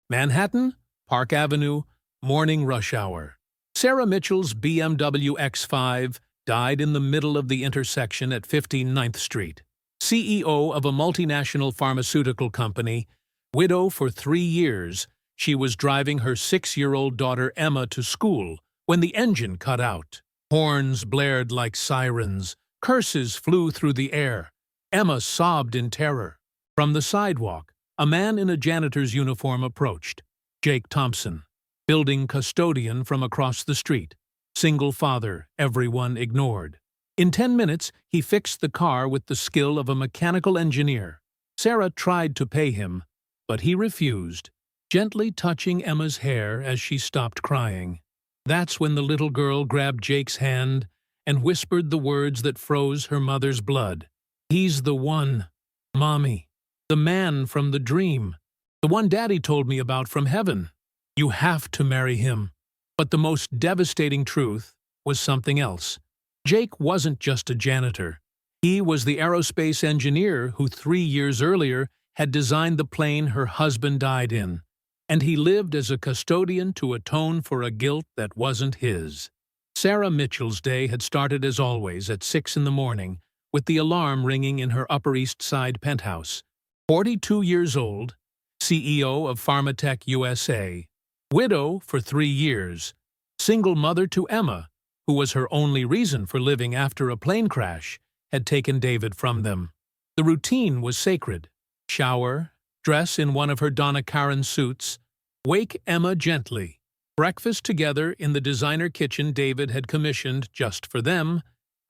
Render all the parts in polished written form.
Manhattan, Park Avenue, morning rush hour. Sarah Mitchell's BMW X5 died in the middle of the intersection at 59th Street. CEO of a multinational pharmaceutical company, widow for 3 years, she was driving her 6-year-old daughter Emma to school when the engine cut out. Horns blared like sirens. Curses flew through the air. Emma sobbed in terror. From the sidewalk, a man in a janitor's uniform approached. Jake Thompson, building custodian from across the street. Single father, everyone ignored. In 10 minutes, he fixed the car with the skill of a mechanical engineer. Sarah tried to pay him, but he refused, gently touching Emma's hair as she stopped crying. That's when the little girl grabbed Jake's hand and whispered the words that froze her mother's blood. "He's the one, Mommy. The man from the dream. The one Daddy told me about from heaven. You have to marry him." But the most devastating truth was something else. Jake wasn't just a janitor. He was the aerospace engineer who 3 years earlier had designed the plane her husband died in. And he lived as a custodian to atone for a guilt that wasn't his. Sarah Mitchell's day had started as always at 6 in the morning, with the alarm ringing in her Upper East Side penthouse. 42 years old, CEO of Pharmatech USA, widow for 3 years, single mother to Emma, who was her only reason for living after a plane crash had taken David from them. The routine was sacred. Shower, dress in one of her Donna Karan suits, wake Emma gently, breakfast together in the designer kitchen David had commissioned just for them,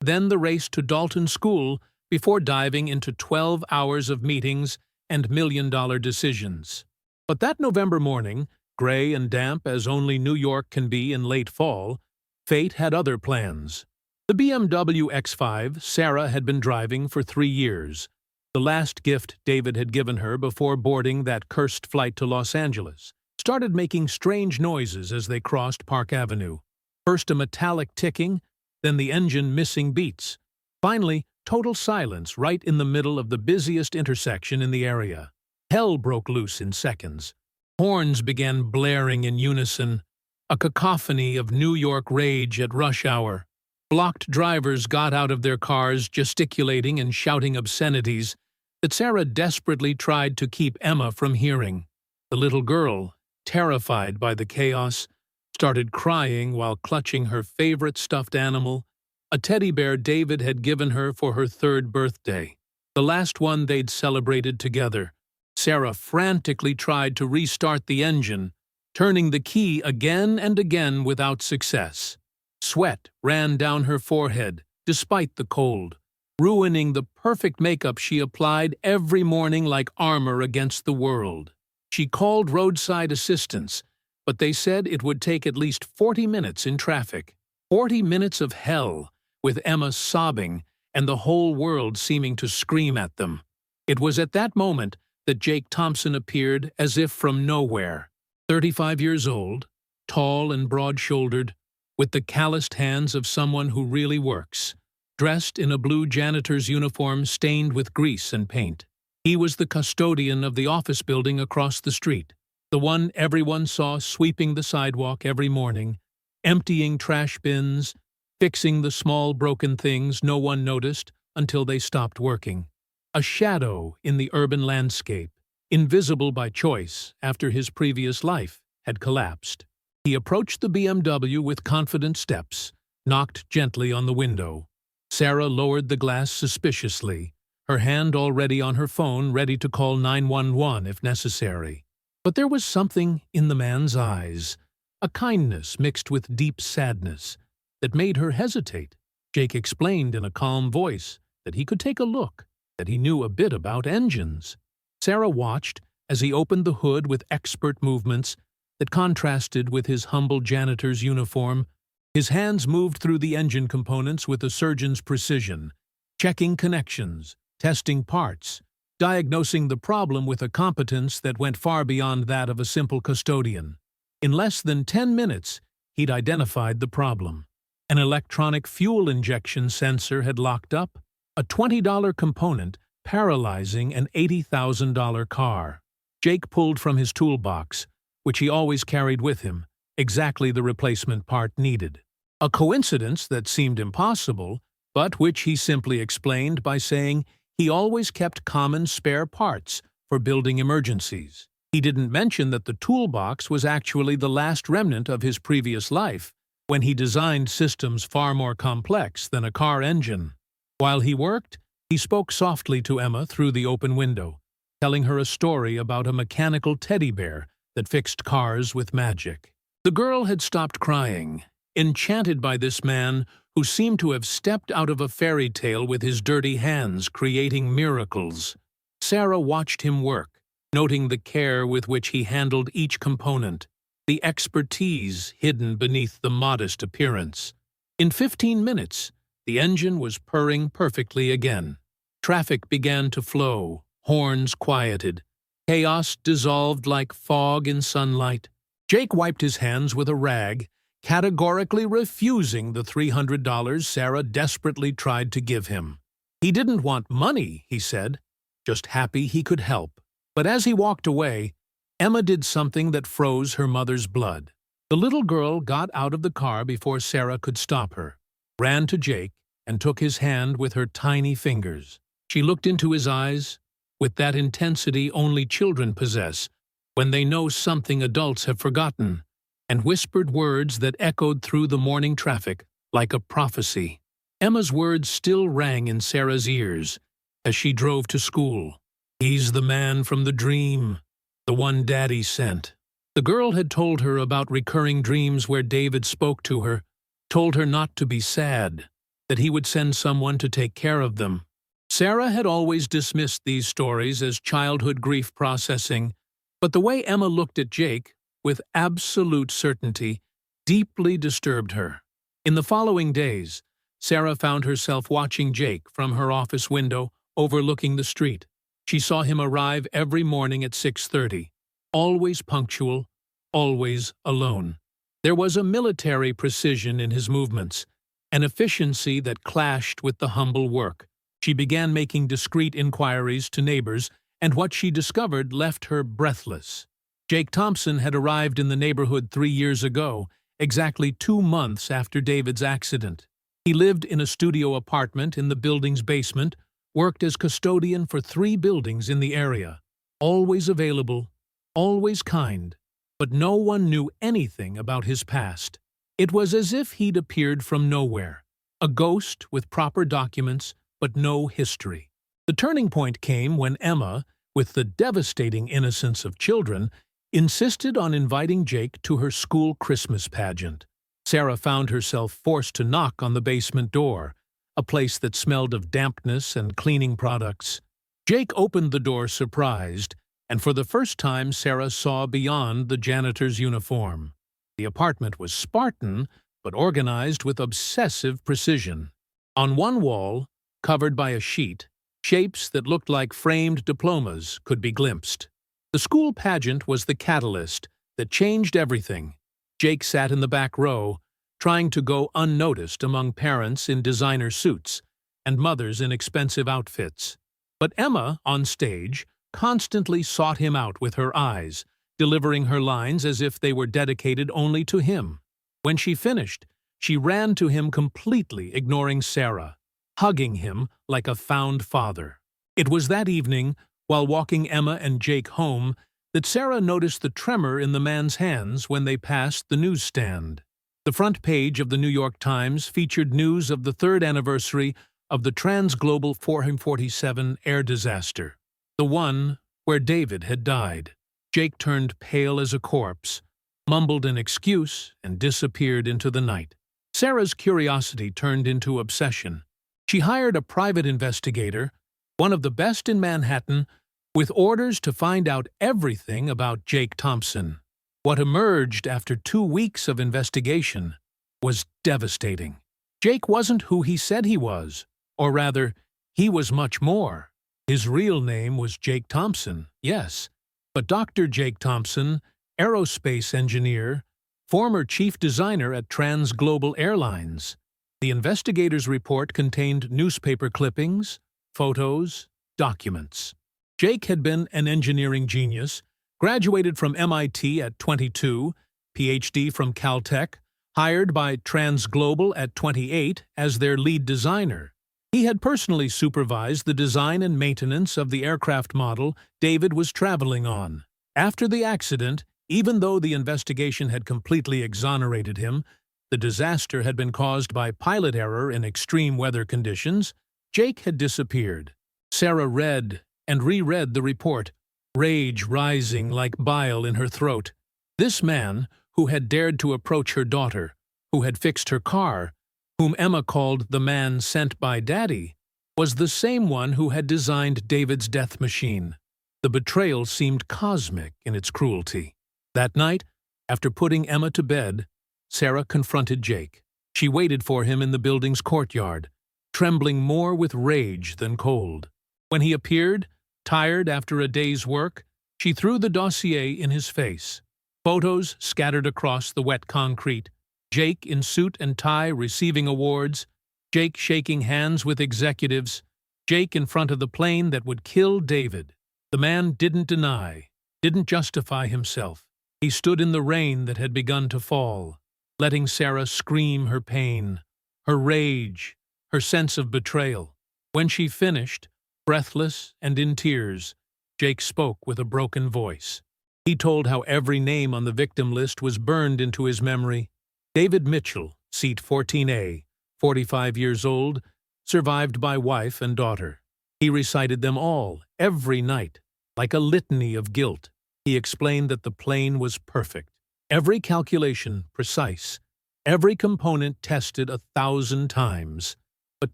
then the race to Dalton School before diving into 12 hours of meetings and million-dollar decisions. But that November morning, gray and damp as only New York can be in late fall, fate had other plans. The BMW X5 Sarah had been driving for 3 years, the last gift David had given her before boarding that cursed flight to Los Angeles, started making strange noises as they crossed Park Avenue. First a metallic ticking, then the engine missing beats. Finally, total silence right in the middle of the busiest intersection in the area. Hell broke loose in seconds. Horns began blaring in unison, a cacophony of New York rage at rush hour. Blocked drivers got out of their cars gesticulating and shouting obscenities that Sarah desperately tried to keep Emma from hearing. The little girl, terrified by the chaos, started crying while clutching her favorite stuffed animal, a teddy bear David had given her for her 3rd birthday, the last one they'd celebrated together. Sarah frantically tried to restart the engine, turning the key again and again without success. Sweat ran down her forehead, despite the cold, ruining the perfect makeup she applied every morning like armor against the world. She called roadside assistance, but they said it would take at least 40 minutes in traffic. 40 minutes of hell, with Emma sobbing and the whole world seeming to scream at them. It was at that moment that Jake Thompson appeared as if from nowhere. 35 years old, tall and broad-shouldered, with the calloused hands of someone who really works, dressed in a blue janitor's uniform stained with grease and paint. He was the custodian of the office building across the street, the one everyone saw sweeping the sidewalk every morning, emptying trash bins, fixing the small broken things no one noticed until they stopped working. A shadow in the urban landscape, invisible by choice after his previous life had collapsed. He approached the BMW with confident steps, knocked gently on the window. Sarah lowered the glass suspiciously, her hand already on her phone ready to call 911 if necessary. But there was something in the man's eyes, a kindness mixed with deep sadness, that made her hesitate. Jake explained in a calm voice that he could take a look, that he knew a bit about engines. Sarah watched as he opened the hood with expert movements that contrasted with his humble janitor's uniform. His hands moved through the engine components with a surgeon's precision, checking connections, testing parts, diagnosing the problem with a competence that went far beyond that of a simple custodian. In less than 10 minutes, he'd identified the problem. An electronic fuel injection sensor had locked up, a $20 component paralyzing an $80,000 car. Jake pulled from his toolbox which he always carried with him, exactly the replacement part needed. A coincidence that seemed impossible, but which he simply explained by saying he always kept common spare parts for building emergencies. He didn't mention that the toolbox was actually the last remnant of his previous life, when he designed systems far more complex than a car engine. While he worked, he spoke softly to Emma through the open window, telling her a story about a mechanical teddy bear that fixed cars with magic. The girl had stopped crying, enchanted by this man who seemed to have stepped out of a fairy tale with his dirty hands creating miracles. Sarah watched him work, noting the care with which he handled each component, the expertise hidden beneath the modest appearance. In 15 minutes, the engine was purring perfectly again. Traffic began to flow, horns quieted. Chaos dissolved like fog in sunlight. Jake wiped his hands with a rag, categorically refusing the $300 Sarah desperately tried to give him. He didn't want money, he said, just happy he could help. But as he walked away, Emma did something that froze her mother's blood. The little girl got out of the car before Sarah could stop her, ran to Jake, and took his hand with her tiny fingers. She looked into his eyes with that intensity only children possess when they know something adults have forgotten, and whispered words that echoed through the morning traffic like a prophecy. Emma's words still rang in Sarah's ears as she drove to school. "He's the man from the dream, the one Daddy sent." The girl had told her about recurring dreams where David spoke to her, told her not to be sad, that he would send someone to take care of them. Sarah had always dismissed these stories as childhood grief processing, but the way Emma looked at Jake, with absolute certainty, deeply disturbed her. In the following days, Sarah found herself watching Jake from her office window overlooking the street. She saw him arrive every morning at 6:30, always punctual, always alone. There was a military precision in his movements, an efficiency that clashed with the humble work. She began making discreet inquiries to neighbors, and what she discovered left her breathless. Jake Thompson had arrived in the neighborhood 3 years ago, exactly 2 months after David's accident. He lived in a studio apartment in the building's basement, worked as custodian for 3 buildings in the area. Always available, always kind, but no one knew anything about his past. It was as if he'd appeared from nowhere, a ghost with proper documents, but no history. The turning point came when Emma, with the devastating innocence of children, insisted on inviting Jake to her school Christmas pageant. Sarah found herself forced to knock on the basement door, a place that smelled of dampness and cleaning products. Jake opened the door surprised, and for the first time Sarah saw beyond the janitor's uniform. The apartment was Spartan, but organized with obsessive precision. On one wall, covered by a sheet, shapes that looked like framed diplomas could be glimpsed. The school pageant was the catalyst that changed everything. Jake sat in the back row, trying to go unnoticed among parents in designer suits and mothers in expensive outfits. But Emma, on stage, constantly sought him out with her eyes, delivering her lines as if they were dedicated only to him. When she finished, she ran to him completely ignoring Sarah, hugging him like a found father. It was that evening, while walking Emma and Jake home, that Sarah noticed the tremor in the man's hands when they passed the newsstand. The front page of the New York Times featured news of the 3rd anniversary of the Transglobal 447 air disaster, the one where David had died. Jake turned pale as a corpse, mumbled an excuse, and disappeared into the night. Sarah's curiosity turned into obsession. She hired a private investigator, one of the best in Manhattan, with orders to find out everything about Jake Thompson. What emerged after 2 weeks of investigation was devastating. Jake wasn't who he said he was, or rather, he was much more. His real name was Jake Thompson, yes, but Dr. Jake Thompson, aerospace engineer, former chief designer at Transglobal Airlines. The investigator's report contained newspaper clippings, photos, documents. Jake had been an engineering genius, Graduated from MIT at 22, PhD from Caltech, hired by Transglobal at 28 as their lead designer. He had personally supervised the design and maintenance of the aircraft model David was traveling on. After the accident, even though the investigation had completely exonerated him, the disaster had been caused by pilot error in extreme weather conditions, Jake had disappeared. Sarah read and reread the report, rage rising like bile in her throat. This man, who had dared to approach her daughter, who had fixed her car, whom Emma called the man sent by Daddy, was the same one who had designed David's death machine. The betrayal seemed cosmic in its cruelty. That night, after putting Emma to bed, Sarah confronted Jake. She waited for him in the building's courtyard, trembling more with rage than cold. When he appeared, tired after a day's work, she threw the dossier in his face. Photos scattered across the wet concrete, Jake in suit and tie receiving awards, Jake shaking hands with executives, Jake in front of the plane that would kill David. The man didn't deny, didn't justify himself. He stood in the rain that had begun to fall, letting Sarah scream her pain, her rage, her sense of betrayal. When she finished, breathless and in tears, Jake spoke with a broken voice. He told how every name on the victim list was burned into his memory. David Mitchell, seat 14A, 45 years old, survived by wife and daughter. He recited them all, every night, like a litany of guilt. He explained that the plane was perfect, every calculation precise, every component tested 1,000 times. But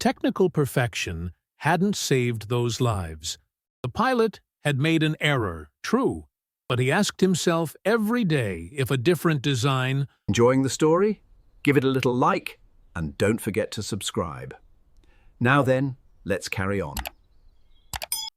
technical perfection hadn't saved those lives. The pilot had made an error, true, but he asked himself every day if a different design. Enjoying the story? Give it a little like, and don't forget to subscribe. Now then, let's carry on.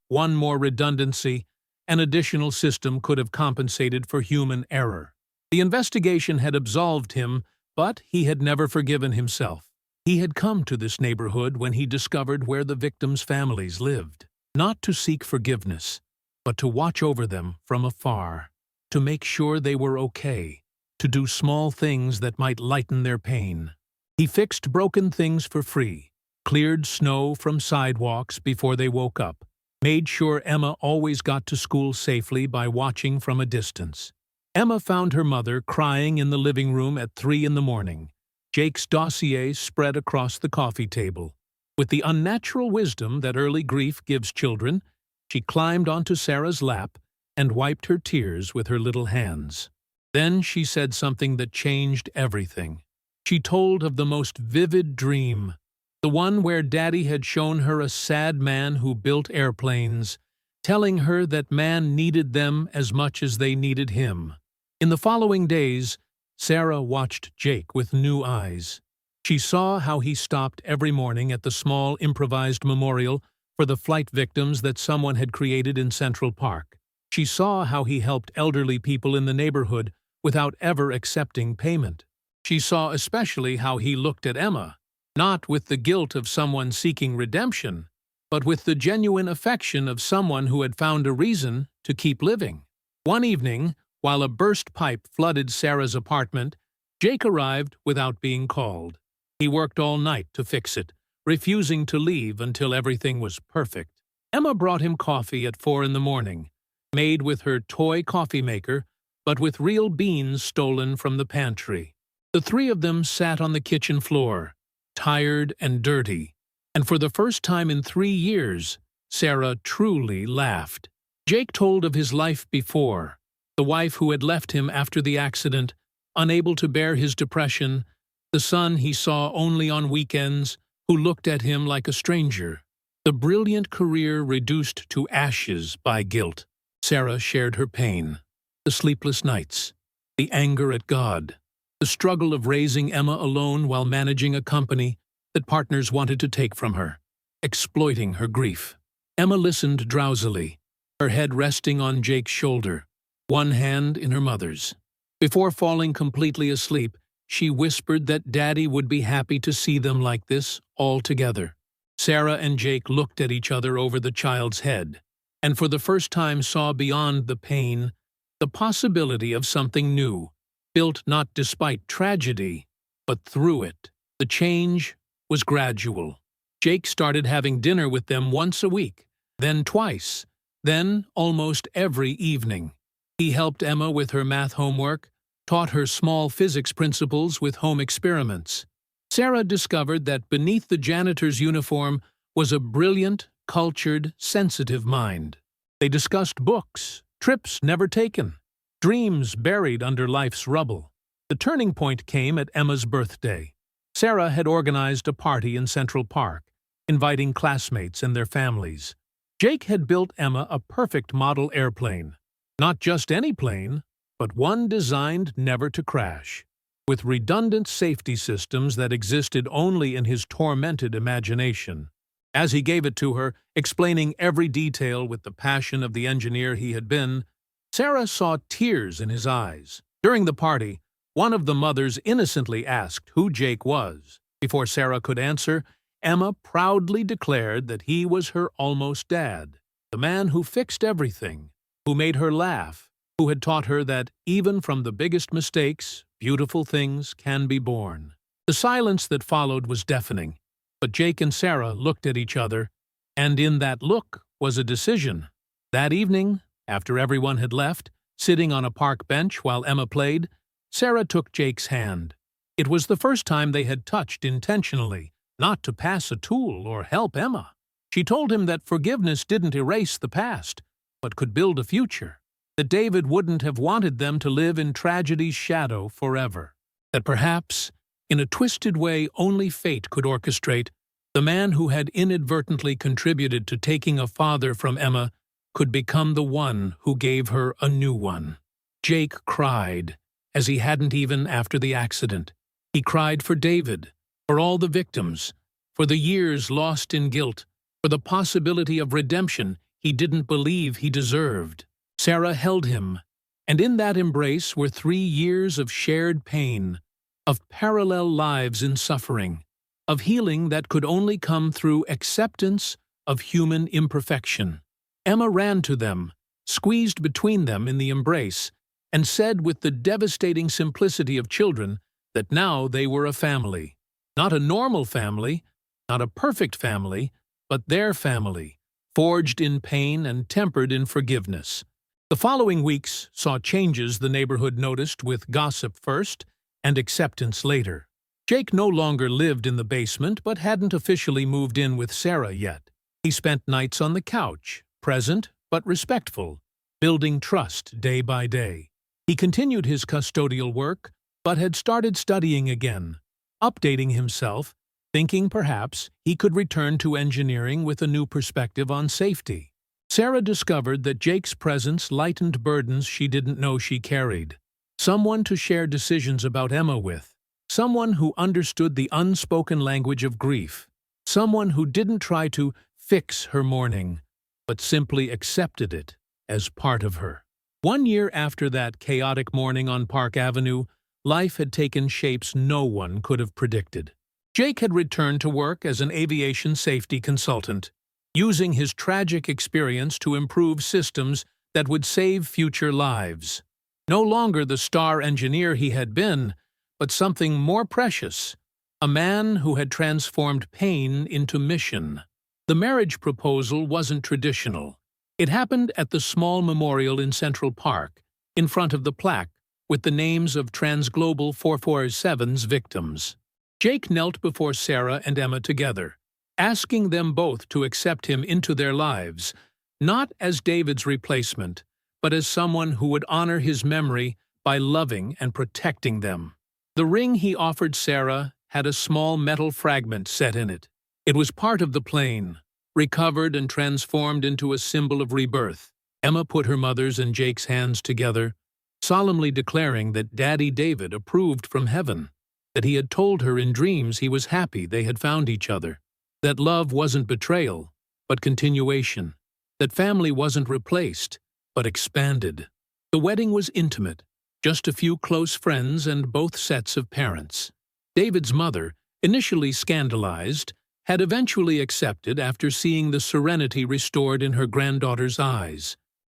One more redundancy, an additional system could have compensated for human error. The investigation had absolved him, but he had never forgiven himself. He had come to this neighborhood when he discovered where the victims' families lived, not to seek forgiveness, but to watch over them from afar, to make sure they were okay, to do small things that might lighten their pain. He fixed broken things for free, cleared snow from sidewalks before they woke up, made sure Emma always got to school safely by watching from a distance. Emma found her mother crying in the living room at 3 in the morning. Jake's dossier spread across the coffee table. With the unnatural wisdom that early grief gives children, she climbed onto Sarah's lap and wiped her tears with her little hands. Then she said something that changed everything. She told of the most vivid dream, the one where Daddy had shown her a sad man who built airplanes, telling her that man needed them as much as they needed him. In the following days, Sarah watched Jake with new eyes. She saw how he stopped every morning at the small improvised memorial for the flight victims that someone had created in Central Park. She saw how he helped elderly people in the neighborhood without ever accepting payment. She saw especially how he looked at Emma, not with the guilt of someone seeking redemption, but with the genuine affection of someone who had found a reason to keep living. One evening, while a burst pipe flooded Sarah's apartment, Jake arrived without being called. He worked all night to fix it, refusing to leave until everything was perfect. Emma brought him coffee at 4 in the morning, made with her toy coffee maker, but with real beans stolen from the pantry. The three of them sat on the kitchen floor, tired and dirty, and for the first time in 3 years, Sarah truly laughed. Jake told of his life before, the wife who had left him after the accident, unable to bear his depression, the son he saw only on weekends, who looked at him like a stranger. The brilliant career reduced to ashes by guilt. Sarah shared her pain, the sleepless nights, the anger at God, the struggle of raising Emma alone while managing a company that partners wanted to take from her, exploiting her grief. Emma listened drowsily, her head resting on Jake's shoulder, one hand in her mother's. Before falling completely asleep, she whispered that Daddy would be happy to see them like this, all together. Sarah and Jake looked at each other over the child's head, and for the first time saw beyond the pain, the possibility of something new, built not despite tragedy, but through it. The change was gradual. Jake started having dinner with them once a week, then twice, then almost every evening. He helped Emma with her math homework, taught her small physics principles with home experiments. Sarah discovered that beneath the janitor's uniform was a brilliant, cultured, sensitive mind. They discussed books, trips never taken, dreams buried under life's rubble. The turning point came at Emma's birthday. Sarah had organized a party in Central Park, inviting classmates and their families. Jake had built Emma a perfect model airplane. Not just any plane, but one designed never to crash, with redundant safety systems that existed only in his tormented imagination. As he gave it to her, explaining every detail with the passion of the engineer he had been, Sarah saw tears in his eyes. During the party, one of the mothers innocently asked who Jake was. Before Sarah could answer, Emma proudly declared that he was her almost dad, the man who fixed everything, who made her laugh, who had taught her that even from the biggest mistakes, beautiful things can be born. The silence that followed was deafening, but Jake and Sarah looked at each other, and in that look was a decision. That evening, after everyone had left, sitting on a park bench while Emma played, Sarah took Jake's hand. It was the first time they had touched intentionally, not to pass a tool or help Emma. She told him that forgiveness didn't erase the past, but could build a future. That David wouldn't have wanted them to live in tragedy's shadow forever. That perhaps, in a twisted way only fate could orchestrate, the man who had inadvertently contributed to taking a father from Emma could become the one who gave her a new one. Jake cried, as he hadn't even after the accident. He cried for David, for all the victims, for the years lost in guilt, for the possibility of redemption he didn't believe he deserved. Sarah held him, and in that embrace were 3 years of shared pain, of parallel lives in suffering, of healing that could only come through acceptance of human imperfection. Emma ran to them, squeezed between them in the embrace, and said with the devastating simplicity of children that now they were a family. Not a normal family, not a perfect family, but their family, forged in pain and tempered in forgiveness. The following weeks saw changes the neighborhood noticed, with gossip first and acceptance later. Jake no longer lived in the basement but hadn't officially moved in with Sarah yet. He spent nights on the couch, present but respectful, building trust day by day. He continued his custodial work but had started studying again, updating himself, thinking perhaps he could return to engineering with a new perspective on safety. Sarah discovered that Jake's presence lightened burdens she didn't know she carried. Someone to share decisions about Emma with. Someone who understood the unspoken language of grief. Someone who didn't try to fix her mourning, but simply accepted it as part of her. 1 year after that chaotic morning on Park Avenue, life had taken shapes no one could have predicted. Jake had returned to work as an aviation safety consultant, using his tragic experience to improve systems that would save future lives. No longer the star engineer he had been, but something more precious, a man who had transformed pain into mission. The marriage proposal wasn't traditional. It happened at the small memorial in Central Park, in front of the plaque, with the names of Transglobal 447's victims. Jake knelt before Sarah and Emma together, asking them both to accept him into their lives, not as David's replacement, but as someone who would honor his memory by loving and protecting them. The ring he offered Sarah had a small metal fragment set in it. It was part of the plane, recovered and transformed into a symbol of rebirth. Emma put her mother's and Jake's hands together, solemnly declaring that Daddy David approved from heaven, that he had told her in dreams he was happy they had found each other, that love wasn't betrayal, but continuation, that family wasn't replaced, but expanded. The wedding was intimate, just a few close friends and both sets of parents. David's mother, initially scandalized, had eventually accepted after seeing the serenity restored in her granddaughter's eyes.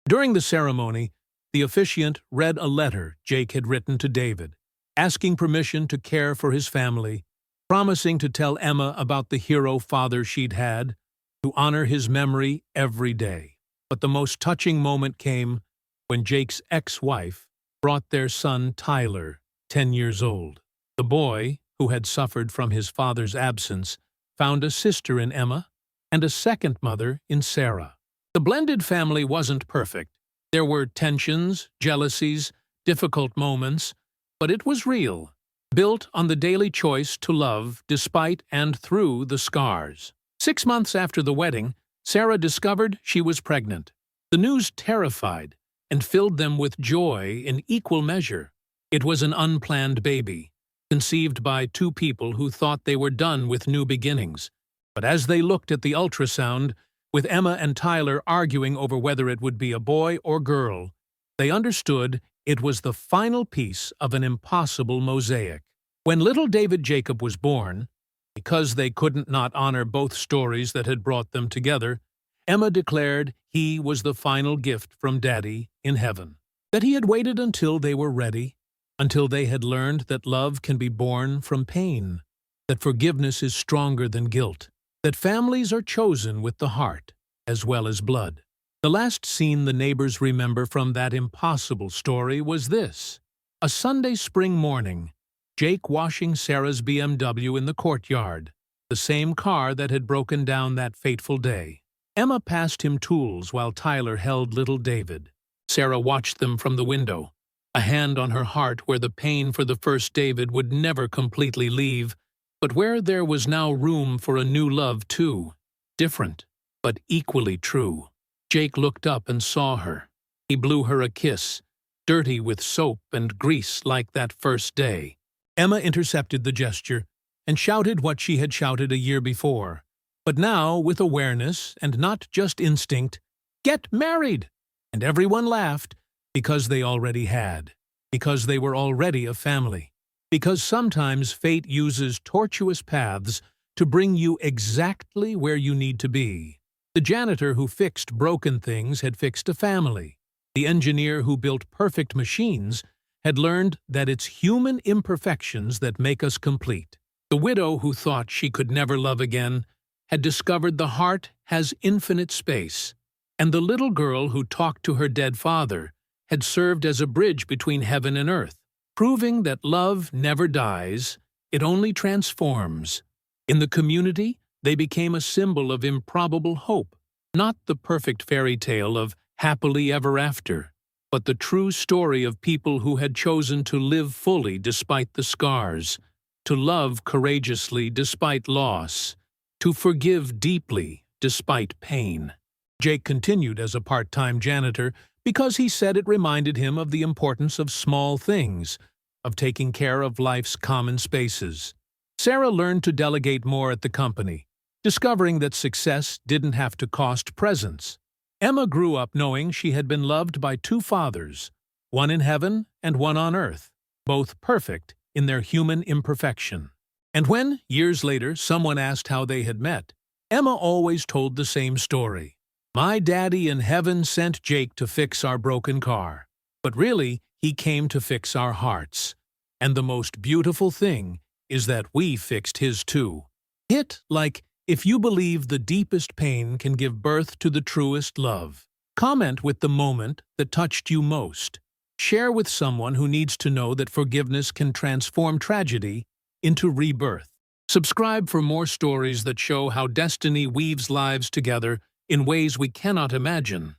During the ceremony, the officiant read a letter Jake had written to David, asking permission to care for his family, promising to tell Emma about the hero father she'd had, to honor his memory every day. But the most touching moment came when Jake's ex-wife brought their son Tyler, 10 years old. The boy, who had suffered from his father's absence, found a sister in Emma and a second mother in Sarah. The blended family wasn't perfect. There were tensions, jealousies, difficult moments, but it was real, built on the daily choice to love despite and through the scars. 6 months after the wedding, Sarah discovered she was pregnant. The news terrified and filled them with joy in equal measure. It was an unplanned baby, conceived by two people who thought they were done with new beginnings. But as they looked at the ultrasound, with Emma and Tyler arguing over whether it would be a boy or girl, they understood it was the final piece of an impossible mosaic. When little David Jacob was born, because they couldn't not honor both stories that had brought them together, Emma declared he was the final gift from Daddy in heaven, that he had waited until they were ready, until they had learned that love can be born from pain, that forgiveness is stronger than guilt, that families are chosen with the heart as well as blood. The last scene the neighbors remember from that impossible story was this. A Sunday spring morning, Jake washing Sarah's BMW in the courtyard, the same car that had broken down that fateful day. Emma passed him tools while Tyler held little David. Sarah watched them from the window, a hand on her heart where the pain for the first David would never completely leave, but where there was now room for a new love too, different, but equally true. Jake looked up and saw her. He blew her a kiss, dirty with soap and grease like that first day. Emma intercepted the gesture and shouted what she had shouted a year before, but now with awareness and not just instinct, "Get married!" And everyone laughed because they already had, because they were already a family, because sometimes fate uses tortuous paths to bring you exactly where you need to be. The janitor who fixed broken things had fixed a family. The engineer who built perfect machines had learned that it's human imperfections that make us complete. The widow who thought she could never love again had discovered the heart has infinite space, and the little girl who talked to her dead father had served as a bridge between heaven and earth, proving that love never dies, it only transforms. In the community, they became a symbol of improbable hope, not the perfect fairy tale of happily ever after, but the true story of people who had chosen to live fully despite the scars, to love courageously despite loss, to forgive deeply despite pain. Jake continued as a part-time janitor because he said it reminded him of the importance of small things, of taking care of life's common spaces. Sarah learned to delegate more at the company, discovering that success didn't have to cost presents. Emma grew up knowing she had been loved by two fathers, one in heaven and one on earth, both perfect in their human imperfection. And when, years later, someone asked how they had met, Emma always told the same story. "My daddy in heaven sent Jake to fix our broken car. But really, he came to fix our hearts. And the most beautiful thing is that we fixed his too." Hit like, if you believe the deepest pain can give birth to the truest love. Comment with the moment that touched you most. Share with someone who needs to know that forgiveness can transform tragedy into rebirth. Subscribe for more stories that show how destiny weaves lives together in ways we cannot imagine.